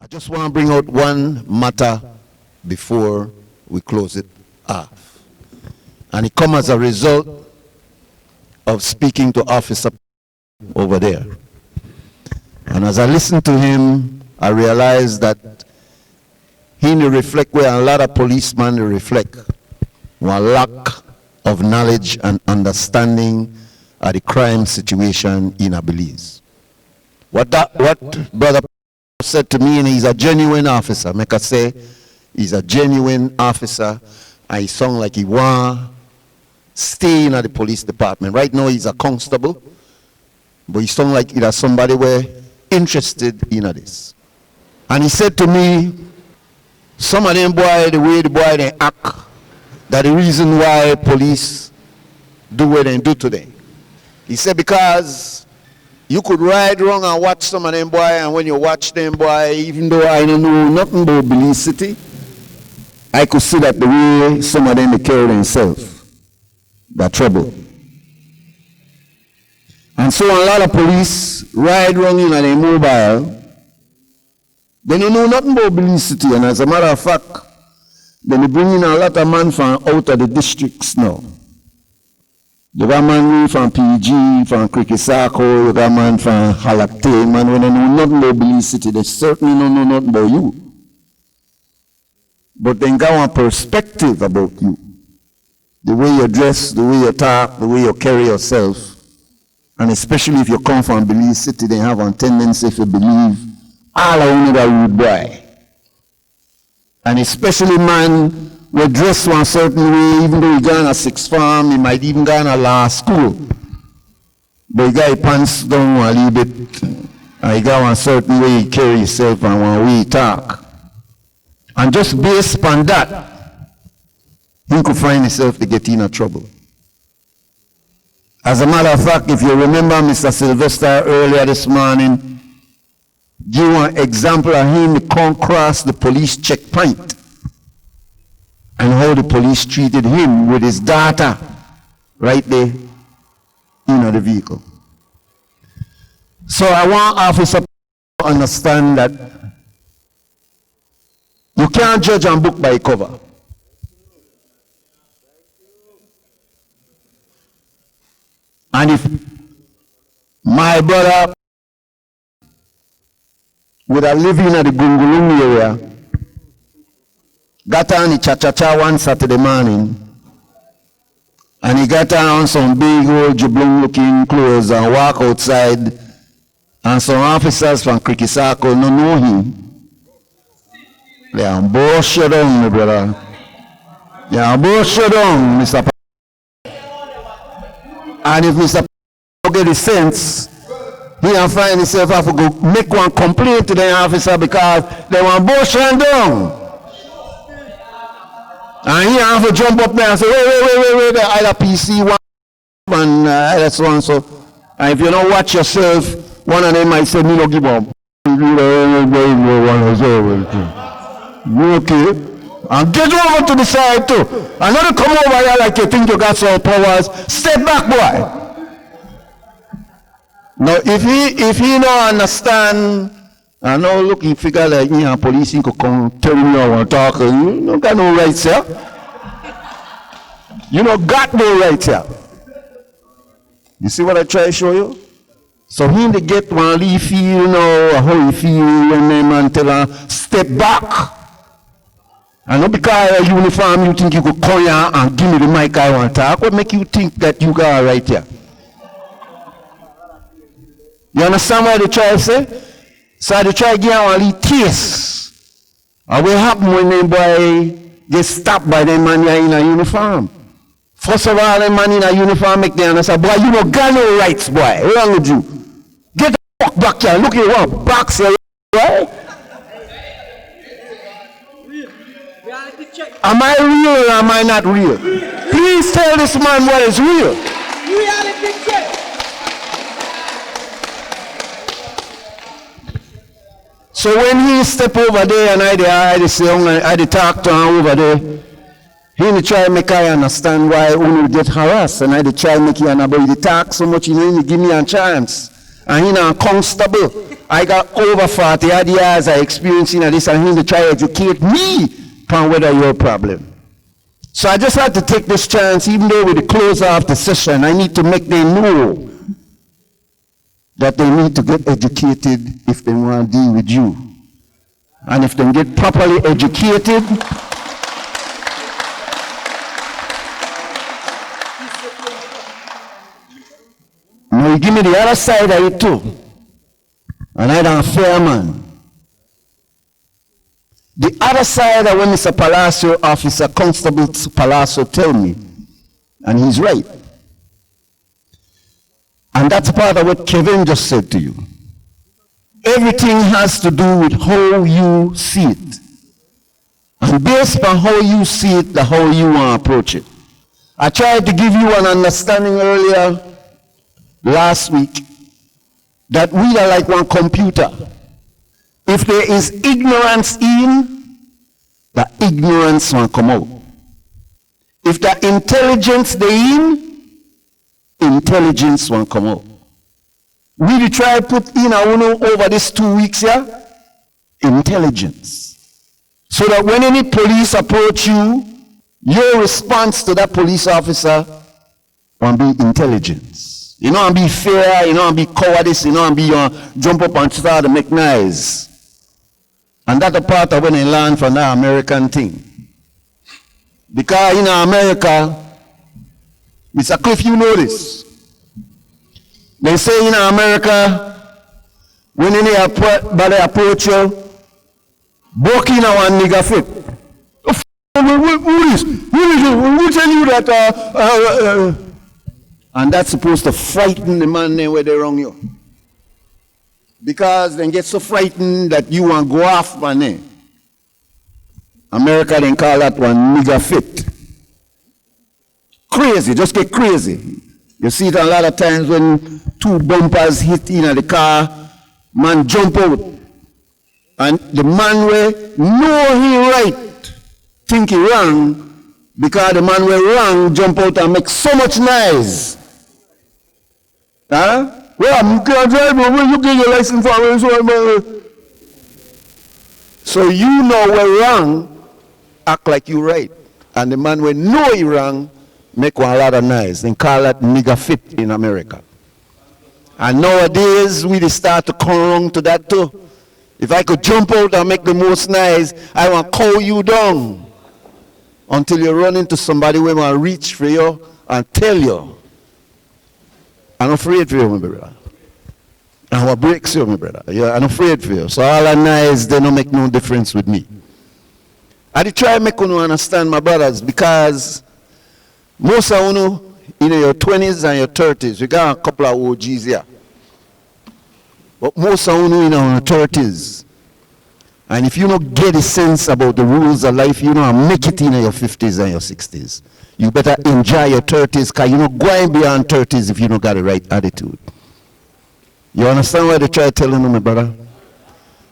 I just want to bring out one matter before we close it off. And it comes as a result of speaking to Officer over there. And as I listened to him, I realized that he reflect where a lot of policemen reflect one lack of knowledge and understanding of the crime situation in Belize. What Brother said to me, and he's a genuine officer. Make I say, he's a genuine officer, and he sound like he want stay in the police department. Right now, he's a constable, but he sound like he's somebody where interested in this. And he said to me, some of them boy, the way the boy they act, that the reason why police do what they do today. He said because you could ride around and watch some of them boy, and when you watch them boy, even though I don't know nothing about Belize City, I could see that the way some of them carry themselves, that trouble. And so a lot of police ride around in their mobile. They don't know nothing about Belize City, and as a matter of fact, they bring in a lot of men from out of the districts now. You got man from PG, from Krikisako, you got man from Halakte, man when they know nothing about Belize City, they certainly don't know nothing about you. But they got one perspective about you. The way you dress, the way you talk, the way you carry yourself. And especially if you come from Belize City, they have a tendency to believe all I need a rude boy. And especially man will dress one certain way, even though he gone a sixth form, he might even gone a law school. But he got his pants down a little bit, and he got one certain way he carry himself and one way he talk. And just based upon that, he could find himself to get in trouble. As a matter of fact, if you remember Mr. Sylvester earlier this morning, give one example of him to come across the police checkpoint and how the police treated him with his daughter right there in the vehicle. So I want officers to understand that you can't judge a book by cover. And if my brother would have lived in the Gungulung area, got on the cha-cha-cha one Saturday morning, and he got on some big old jublung looking clothes and walk outside, and some officers from Krikisako don't know him. They are both shut down, my brother. They are both shut down, Mr. And if Mr. get the sense, he can find himself have to go make one complaint to the officer because they want both shut down. And he have to jump up there and say, wait, either PC one and either so and so. And if you don't watch yourself, one of them might say, me no give up. Okay. And get over to the side too. And not come over here like you think you got some powers. Step back, boy. Now, if he don't understand, and now look, he figure like me and police he could come tell me I want to talk. You don't got no rights here. You don't got no rights here. You see what I try to show you? So he to get one he feel now, how he feel when the man tell her, step back. And not because of uniform you think you could come here and give me the mic I want to talk. What make you think that you got right here? You understand what they try to say? So they try to give one little taste. And what happen when them boy get stopped by them man in a uniform? First of all, them man in a uniform make them say, boy, you don't got no rights, boy. What's wrong with you? Get the fuck back here. Look at what box here, boy. Am I real or am I not real? Please tell this man what is real. Reality check. So when he step over there and I say, I talk to him over there, he try to make I understand why I get harassed, and I try to make him about the talk so much, he give me a chance. And he not constable. I got over 40 odd years of experience in this, and he try to educate me on whether your problem. So I just had to take this chance, even though with the close of the session, I need to make them know that they need to get educated if they want to deal with you. And if they get properly educated, now you give me the other side of it too. And I don't fear man. The other side of when Mr. Palacio, Officer Constable Palacio tell me, and he's right. And that's part of what Kevin just said to you. Everything has to do with how you see it. And based on how you see it, the how you want to approach it. I tried to give you an understanding earlier last week that we are like one computer. If there is ignorance in, the ignorance will come out. If the intelligence they in, intelligence will come out. We will try to put in over these 2 weeks here, intelligence. So that when any police approach you, your response to that police officer will be intelligence. You don't be fair, you don't be cowardice, you don't be jump up and start to make noise. And that's a part of when I learn from that American thing. Because in America, Mr. Cliff, you know this. They say in America, when they approach you, walk in one nigga fit. Who is? Who tell you that? And that's supposed to frighten the man where they wrong you. Because they get so frightened that you want to go off man there. America then call that one nigga fit. Crazy, just get crazy. You see it a lot of times when two bumpers hit in the car, man jump out. And the man where know he right, think he wrong, because the man where wrong jump out and make so much noise. Huh? Well, you can't drive, where you get your license for? So you know where wrong, act like you right. And the man where know he wrong, make one lot of noise and call that nigga fit in America. And nowadays, we start to come wrong to that too. If I could jump out and make the most noise, I want to call you down until you run into somebody who will reach for you and tell you, I'm afraid for you, my brother. And what breaks you, my brother. Yeah, I'm afraid for you. So all that noise, they don't make no difference with me. I did try to make you understand, my brothers, because most of you in your 20s and your 30s, we got a couple of OGs here. But most of you in your 30s, and if you don't get a sense about the rules of life, you don't make it in your 50s and your 60s. You better enjoy your 30s, because you're not going beyond 30s if you don't got the right attitude. You understand what they try telling you, my brother?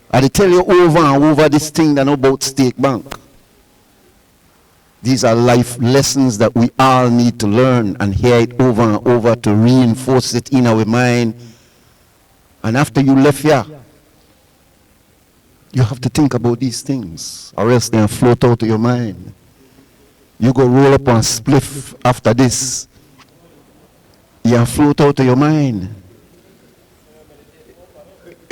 I tell you over and over this thing that about State Bank. These are life lessons that we all need to learn and hear it over and over to reinforce it in our mind. And after you left here, you have to think about these things, or else they'll float out of your mind. You go roll up on spliff after this, you'll float out of your mind.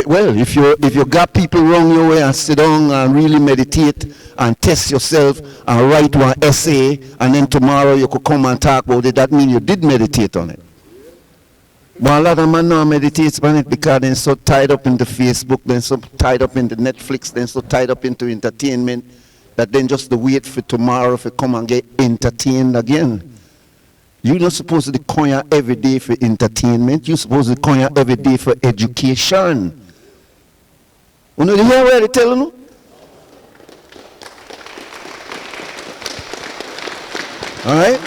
Well, if you got people wrong your way and sit down and really meditate and test yourself and write one essay, and then tomorrow you could come and talk about it, that means you did meditate on it. But a lot of men now meditate on it because they're so tied up in the Facebook, they're so tied up in the Netflix, they're so tied up into entertainment that then just to wait for tomorrow to come and get entertained again. You're not supposed to come here every day for entertainment. You're supposed to come here every day for education. You know, you hear what they're telling you? All right?